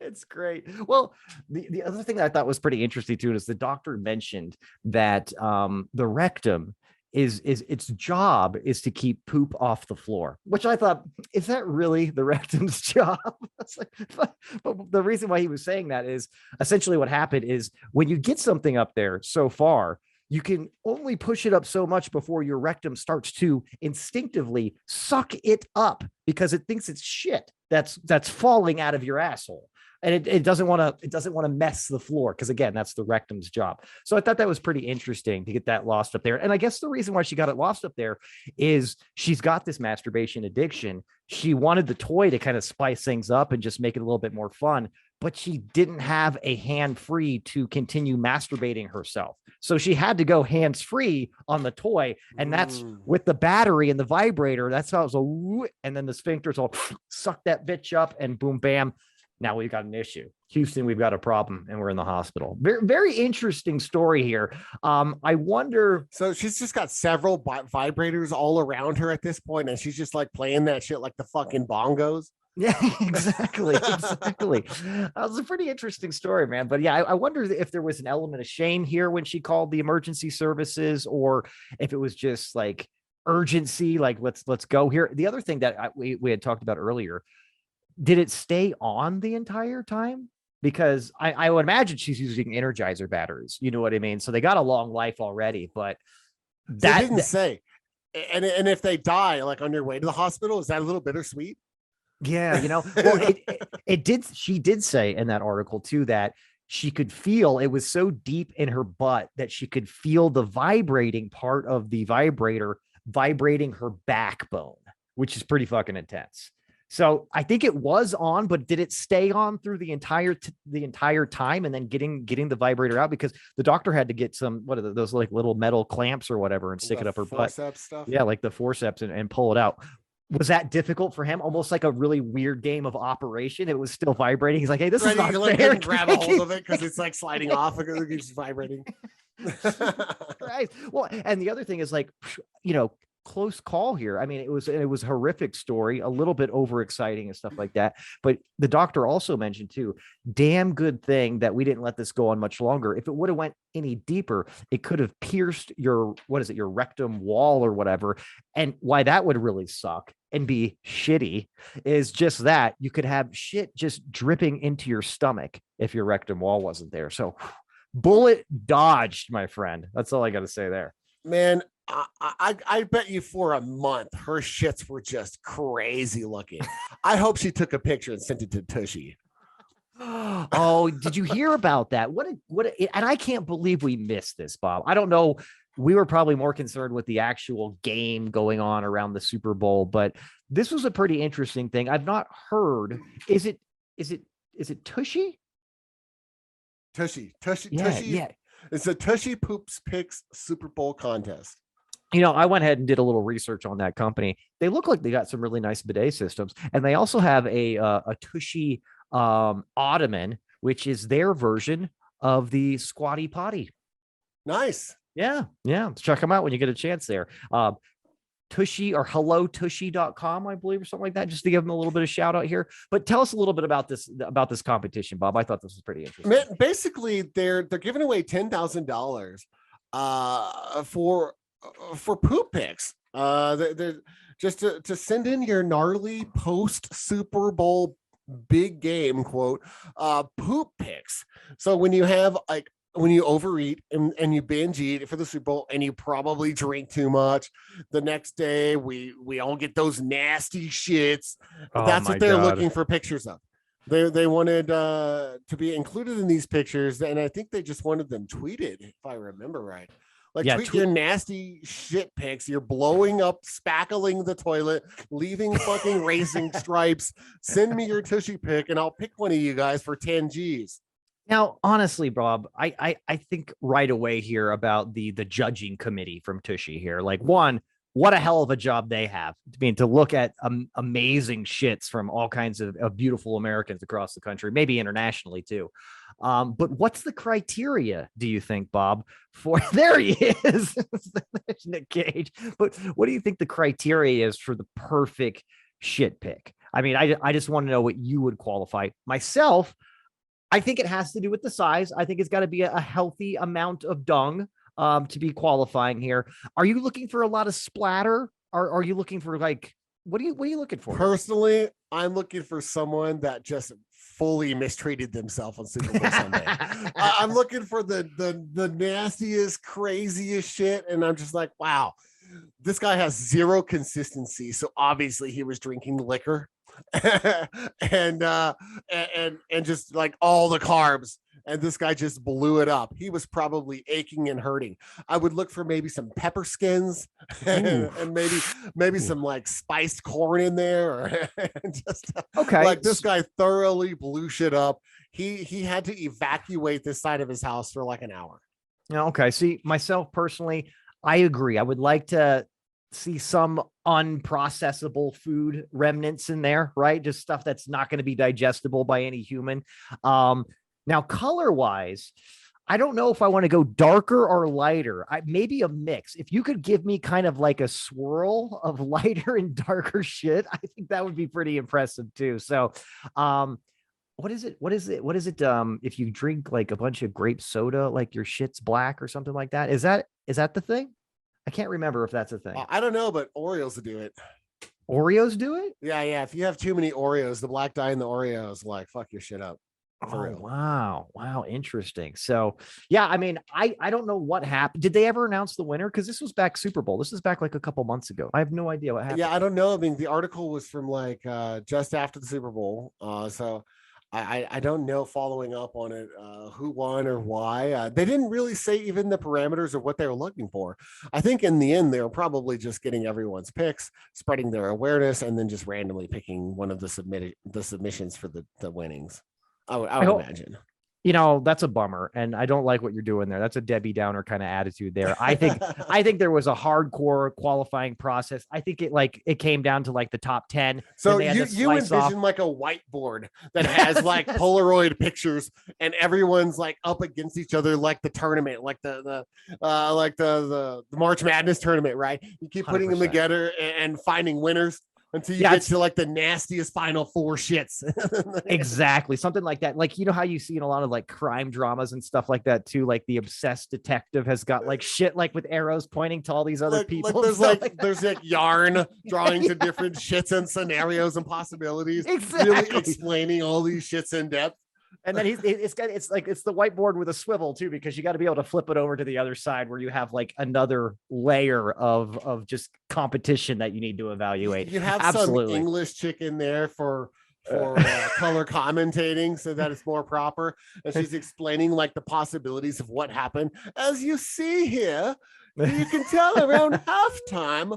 It's great. Well, the other thing that I thought was pretty interesting too is the doctor mentioned that the rectum is its job is to keep poop off the floor, which I thought, is that really the rectum's job? But the reason why he was saying that is essentially what happened is when you get something up there so far, you can only push it up so much before your rectum starts to instinctively suck it up because it thinks it's shit that's falling out of your asshole. And it doesn't want to mess the floor because, again, that's the rectum's job. So I thought that was pretty interesting to get that lost up there. And I guess the reason why she got it lost up there is she's got this masturbation addiction. She wanted the toy to kind of spice things up and just make it a little bit more fun, but she didn't have a hand free to continue masturbating herself. So she had to go hands free on the toy. And that's with the battery and the vibrator. That's how it was. And then the sphincters all suck that bitch up and boom, bam. Now we've got an issue. Houston, we've got a problem and we're in the hospital. Very, very interesting story here. I wonder. So she's just got several vibrators all around her at this point, and she's just like playing that shit like the fucking bongos. Yeah, exactly. Exactly. That was a pretty interesting story, man. But yeah, I wonder if there was an element of shame here when she called the emergency services, or if it was just like urgency, like let's go here. The other thing that we had talked about earlier, did it stay on the entire time? Because I would imagine she's using Energizer batteries. You know what I mean? So they got a long life already, but that didn't say. And if they die like on your way to the hospital, is that a little bittersweet? Yeah, you know, well, it did. She did say in that article too that she could feel it was so deep in her butt that she could feel the vibrating part of the vibrator vibrating her backbone, which is pretty fucking intense. So I think it was on, but did it stay on through the entire time and then getting the vibrator out? Because the doctor had to get some, those like little metal clamps or whatever and stick it up her butt. Stuff. Yeah, like the forceps and pull it out. Was that difficult for him? Almost like a really weird game of Operation. It was still vibrating. He's like, hey, this is not fair. Grab a hold of it because it's like sliding off. It keeps vibrating. Right. Well, and the other thing is like, you know, close call here. I mean, it was a horrific story, a little bit overexciting and stuff like that. But the doctor also mentioned too, damn good thing that we didn't let this go on much longer. If it would have went any deeper, it could have pierced your rectum wall or whatever. And why that would really suck and be shitty is just that you could have shit just dripping into your stomach if your rectum wall wasn't there. So bullet dodged, my friend. That's all I got to say there. Man, I bet you for a month her shits were just crazy looking. I hope she took a picture and sent it to Tushy. Oh, did you hear about that? And I can't believe we missed this, Bob. I don't know. We were probably more concerned with the actual game going on around the Super Bowl, but this was a pretty interesting thing. I've not heard. Is it Tushy? Tushy. Yeah. It's a Tushy Poops Picks Super Bowl contest. You know, I went ahead and did a little research on that company. They look like they got some really nice bidet systems, and they also have a Tushy ottoman, which is their version of the Squatty Potty. Nice. Yeah. Let's check them out when you get a chance there. Tushy or hellotushy.com, I believe, or something like that, just to give them a little bit of shout out here. But tell us a little bit about this competition, Bob. I thought this was pretty interesting. Basically, they're giving away $10,000 for poop picks. They're just to send in your gnarly post Super Bowl big game quote poop picks. So when you have when you overeat and you binge eat for the Super Bowl and you probably drink too much, the next day we all get those nasty shits. That's what they're looking for pictures of. They wanted to be included in these pictures, and I think they just wanted them tweeted, if I remember right. Like, yeah, tweet your nasty shit pics. You're blowing up, spackling the toilet, leaving fucking racing stripes. Send me your Tushy pic, and I'll pick one of you guys for 10 G's. Now, honestly, Bob, I think right away here about the judging committee from Tushy here. Like, one, what a hell of a job they have. I mean, to look at amazing shits from all kinds of beautiful Americans across the country, maybe internationally too. But what's the criteria, do you think, Bob? For there he is, there's Nick Cage. But what do you think the criteria is for the perfect shit pick? I mean, I just want to know what you would qualify. Myself, I think it has to do with the size. I think it's got to be a healthy amount of dung to be qualifying here. Are you looking for a lot of splatter? Or are you looking for like what are you looking for? Personally, I'm looking for someone that just fully mistreated themselves on Super Bowl Sunday. I'm looking for the nastiest, craziest shit, and I'm just like, wow, this guy has zero consistency. So obviously he was drinking liquor and just like all the carbs. And this guy just blew it up. He was probably aching and hurting. I would look for maybe some pepper skins and maybe some like spiced corn in there, or just okay. Like this guy thoroughly blew shit up. He had to evacuate this side of his house for like an hour. Okay. See, myself personally, I agree. I would like to see some unprocessable food remnants in there, right? Just stuff that's not going to be digestible by any human. Now, color wise, I don't know if I want to go darker or lighter. Maybe a mix. If you could give me kind of like a swirl of lighter and darker shit, I think that would be pretty impressive too. So, what is it? If you drink like a bunch of grape soda, like your shit's black or something like that? Is that the thing? I can't remember if that's a thing. I don't know, but Oreos do it. Oreos do it? Yeah. If you have too many Oreos, the black dye in the Oreos like fuck your shit up. Oh, wow. Interesting. So yeah, I mean, I don't know what happened. Did they ever announce the winner? Because this was back Super Bowl. This is back like a couple months ago. I have no idea what happened. Yeah, I don't know. I mean, the article was from like just after the Super Bowl. So I don't know following up on it, who won or why. They didn't really say even the parameters of what they were looking for. I think in the end, they were probably just getting everyone's picks, spreading their awareness, and then just randomly picking one of the submissions for the winnings. I would imagine. You know, that's a bummer. And I don't like what you're doing there. That's a Debbie Downer kind of attitude there. I think there was a hardcore qualifying process. I think it came down to like the top 10. So you envision like a whiteboard that has like Polaroid pictures and everyone's like up against each other, like the tournament, like the March Madness tournament, right? You keep putting 100%. Them together and finding winners until you get to like the nastiest final four shits. Exactly. Something like that. Like, you know how you see in a lot of like crime dramas and stuff like that too, like the obsessed detective has got like shit like with arrows pointing to all these other people. There's like yarn drawing to different shits and scenarios and possibilities. Exactly. Really explaining all these shits in depth. And then it's the whiteboard with a swivel too, because you got to be able to flip it over to the other side where you have like another layer of just competition that you need to evaluate. You have some English chick in there for color commentating so that it's more proper. And she's explaining like the possibilities of what happened. As you see here, you can tell around halftime,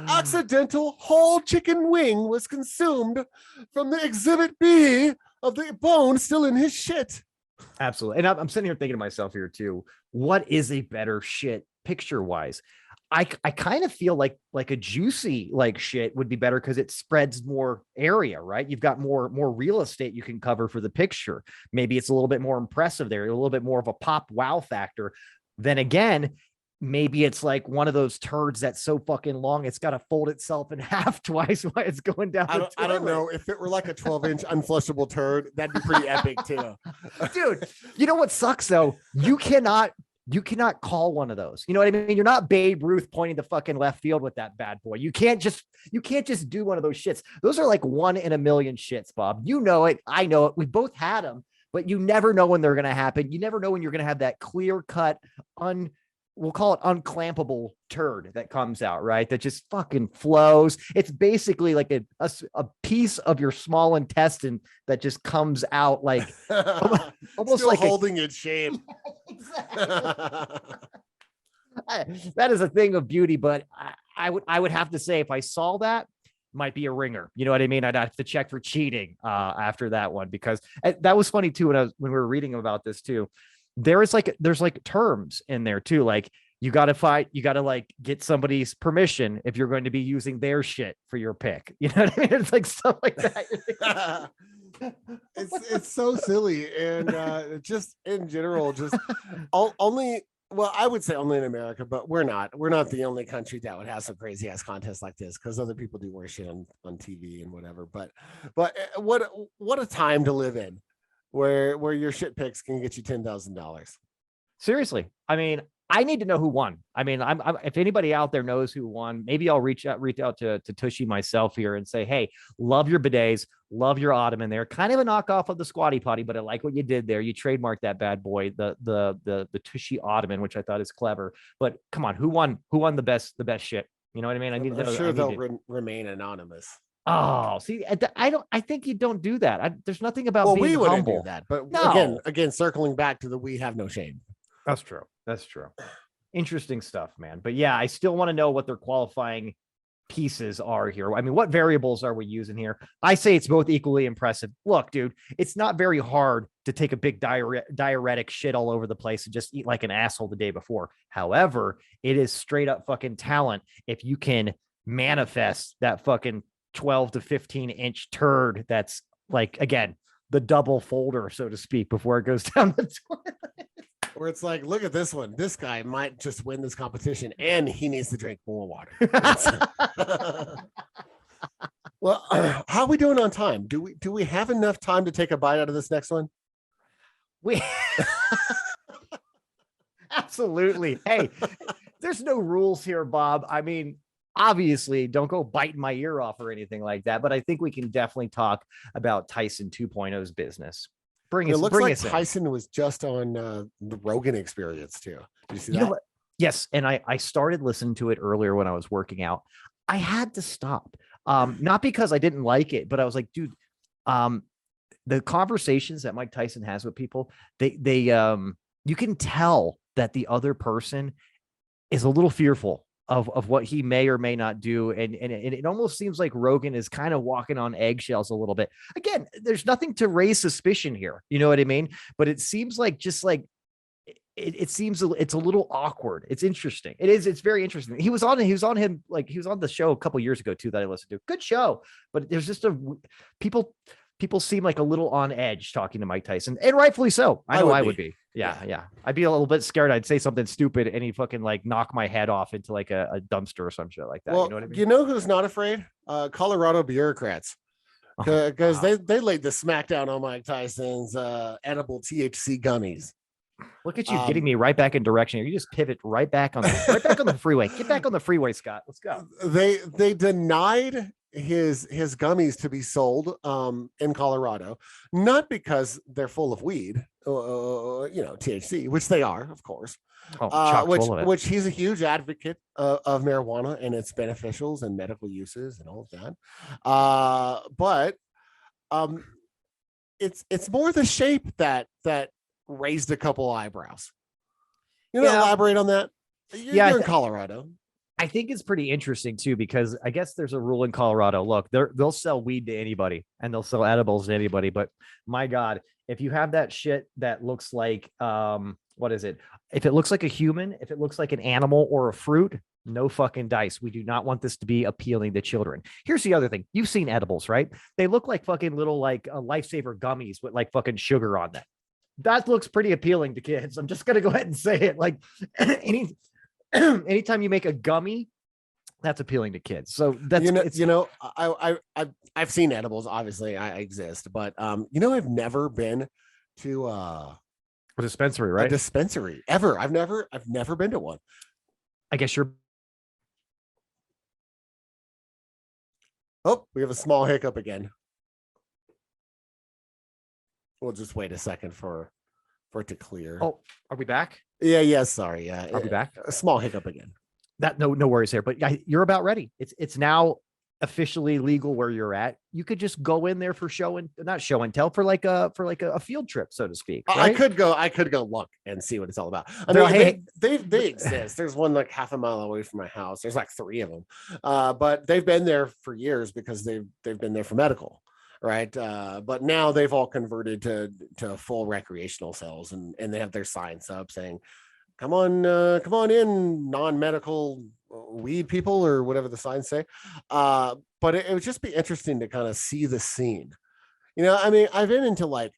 accidental whole chicken wing was consumed from the exhibit B of the bone still in his shit. Absolutely. And I'm sitting here thinking to myself here too, what is a better shit picture wise? I kind of feel like a juicy like shit would be better because it spreads more area, right? You've got more real estate you can cover for the picture. Maybe it's a little bit more impressive there, a little bit more of a pop wow factor. Then again, maybe it's like one of those turds that's so fucking long it's got to fold itself in half twice while it's going down. I don't know if it were like a 12-inch unflushable turd, that'd be pretty epic too. Dude, you know what sucks though? You cannot call one of those. You know what I mean? You're not Babe Ruth pointing to fucking left field with that bad boy. You can't just do one of those shits. Those are like 1 in a million shits, Bob. You know it. I know it. We both had them, but you never know when they're going to happen. You never know when you're going to have that clear cut we'll call it unclampable turd that comes out, right? That just fucking flows. It's basically like a piece of your small intestine that just comes out like almost still like holding its shape. That is a thing of beauty, but I would have to say if I saw that, might be a ringer. You know what I mean? I'd have to check for cheating after that one, because that was funny too when we were reading about this too. There's like terms in there too, like you got to fight. You got to like get somebody's permission if you're going to be using their shit for your pick. You know what I mean? It's like stuff like that. It's so silly, and just in general, just only. Well, I would say only in America, but we're not the only country that would have some crazy ass contests like this, because other people do worse shit on TV and whatever. But what a time to live in, where your shit picks can get you $10,000. Seriously. I mean, I need to know who won. I mean, I'm if anybody out there knows who won, maybe I'll reach out to Tushy myself here and say, hey, love your bidets, love your ottoman there. Kind of a knockoff of the squatty potty, but I like what you did there. You trademarked that bad boy, the Tushy ottoman, which I thought is clever. But come on, who won the best shit? You know what I mean? I need to know. I'm sure they'll remain anonymous. Oh, see, I think you don't do that. There's nothing about being we wouldn't humble. do that, but no. again, circling back to the we have no shame. That's true. That's true. Interesting stuff, man. But yeah, I still want to know what their qualifying pieces are here. I mean, what variables are we using here? I say it's both equally impressive. Look, dude, it's not very hard to take a big diuretic shit all over the place and just eat like an asshole the day before. However, it is straight up fucking talent if you can manifest that fucking 12 to 15 inch turd that's like, again, the double folder, so to speak, before it goes down the toilet. Where it's like, look at this one. This guy might just win this competition, and he needs to drink more water. Well, how are we doing on time? Do we have enough time to take a bite out of this next one? We absolutely. Hey, there's no rules here, Bob. I mean, obviously, don't go biting my ear off or anything like that. But I think we can definitely talk about Tyson 2.0's business. It looks like Tyson was just on the Rogan Experience too. Did you see that? Yes, and I started listening to it earlier when I was working out. I had to stop, not because I didn't like it, but I was like, dude, the conversations that Mike Tyson has with people, they you can tell that the other person is a little fearful of what he may or may not do. And it almost seems like Rogan is kind of walking on eggshells a little bit. Again, there's nothing to raise suspicion here. You know what I mean? But it seems like it seems it's a little awkward. It's interesting. It's very interesting. He was on the show a couple years ago too, that I listened to. Good show. But there's just people seem like a little on edge talking to Mike Tyson, and rightfully so. I know I would be. Yeah. I'd be a little bit scared. I'd say something stupid and he'd fucking like knock my head off into like a dumpster or some shit like that. Well, you know what I mean? You know who's not afraid? Colorado bureaucrats. Because they laid the smackdown on Mike Tyson's edible THC gummies. Look at you getting me right back in direction. You just pivot right back on the freeway. Get back on the freeway, Scott. Let's go. They denied his gummies to be sold in Colorado, not because they're full of weed, THC, which they are, of course. Which he's a huge advocate of marijuana and its beneficials and medical uses and all of that. But it's more the shape that raised a couple eyebrows. Elaborate on that. You're in Colorado. I think it's pretty interesting too, because I guess there's a rule in Colorado. Look, they'll sell weed to anybody and they'll sell edibles to anybody. But my God, if you have that shit that looks like, what is it? If it looks like a human, if it looks like an animal or a fruit, no fucking dice. We do not want this to be appealing to children. Here's the other thing. You've seen edibles, right? They look like fucking little like lifesaver gummies with like fucking sugar on them. That looks pretty appealing to kids. I'm just going to go ahead and say it. Like anytime you make a gummy, that's appealing to kids. So that's, I've seen edibles. Obviously I exist, but I've never been to a dispensary, right? A dispensary ever. I've never been to one. I guess you're. Oh, we have a small hiccup again. We'll just wait a second for it to clear. Oh, are we back? Yeah. Sorry. Yeah. Are we back? A small hiccup again. No worries there, but you're about ready. It's now officially legal where you're at. You could just go in there for not show and tell, for like a field trip, so to speak. Right? I could go look and see what it's all about. I mean, they exist. There's one like half a mile away from my house. There's like 3 of them. But they've been there for years because they've been there for medical. Right. But now they've all converted to full recreational sales, and they have their signs up saying come on in, non-medical weed people or whatever the signs say. But it would just be interesting to kind of see the scene. I mean, I've been into like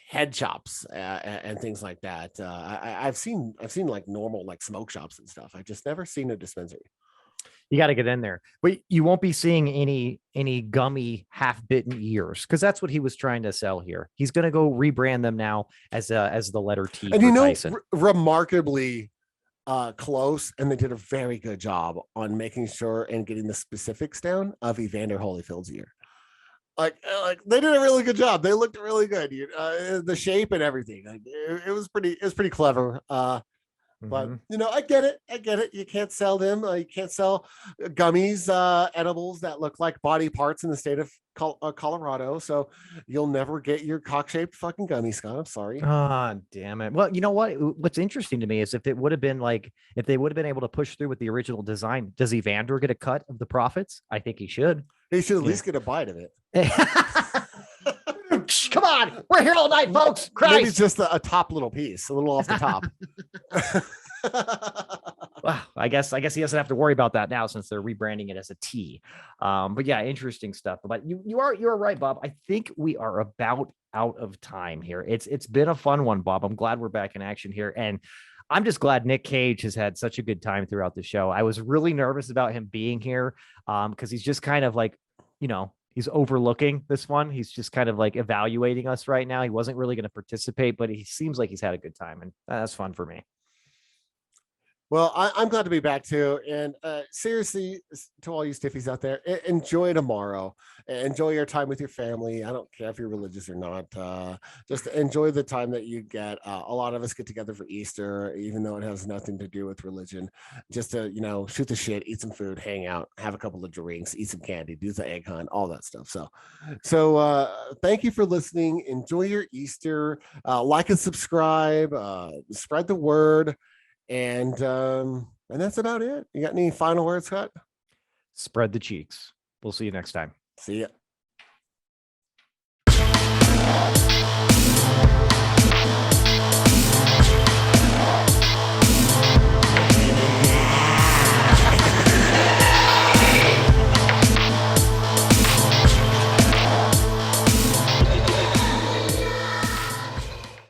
head shops and things like that. I've seen like normal like smoke shops and stuff. I've just never seen a dispensary. You got to get in there, but you won't be seeing any gummy half-bitten ears because that's what he was trying to sell here. He's going to go rebrand them now as the letter T And for Tyson. remarkably close, and they did a very good job on making sure and getting the specifics down of Evander Holyfield's ear. Like they did a really good job. They looked really good. The shape and everything. Like, it was pretty clever. But I get it. You can't sell them. You can't sell gummies, edibles that look like body parts in the state of Colorado. So you'll never get your cock-shaped fucking gummy, Scott. I'm sorry. Ah, damn it. Well, you know what? What's interesting to me is if they would have been able to push through with the original design, does Evander get a cut of the profits? I think he should. He should at least get a bite of it. Come on, we're here all night, folks. Christ. Maybe just a top little piece, a little off the top. Well, I guess he doesn't have to worry about that now since they're rebranding it as a T. But yeah, interesting stuff. But you're right, Bob. I think we are about out of time here. It's been a fun one, Bob. I'm glad we're back in action here, and I'm just glad Nick Cage has had such a good time throughout the show. I was really nervous about him being here because he's just kind of like, he's overlooking this one. He's just kind of like evaluating us right now. He wasn't really going to participate, but he seems like he's had a good time, and that's fun for me. Well, I'm glad to be back too. And seriously, to all you stiffies out there, enjoy tomorrow. Enjoy your time with your family. I don't care if you're religious or not. Just enjoy the time that you get. A lot of us get together for Easter, even though it has nothing to do with religion. Just to, shoot the shit, eat some food, hang out, have a couple of drinks, eat some candy, do the egg hunt, all that stuff. So thank you for listening. Enjoy your Easter. Like and subscribe. Spread the word. And that's about it. You got any final words, Scott? Spread the cheeks. We'll see you next time. See ya.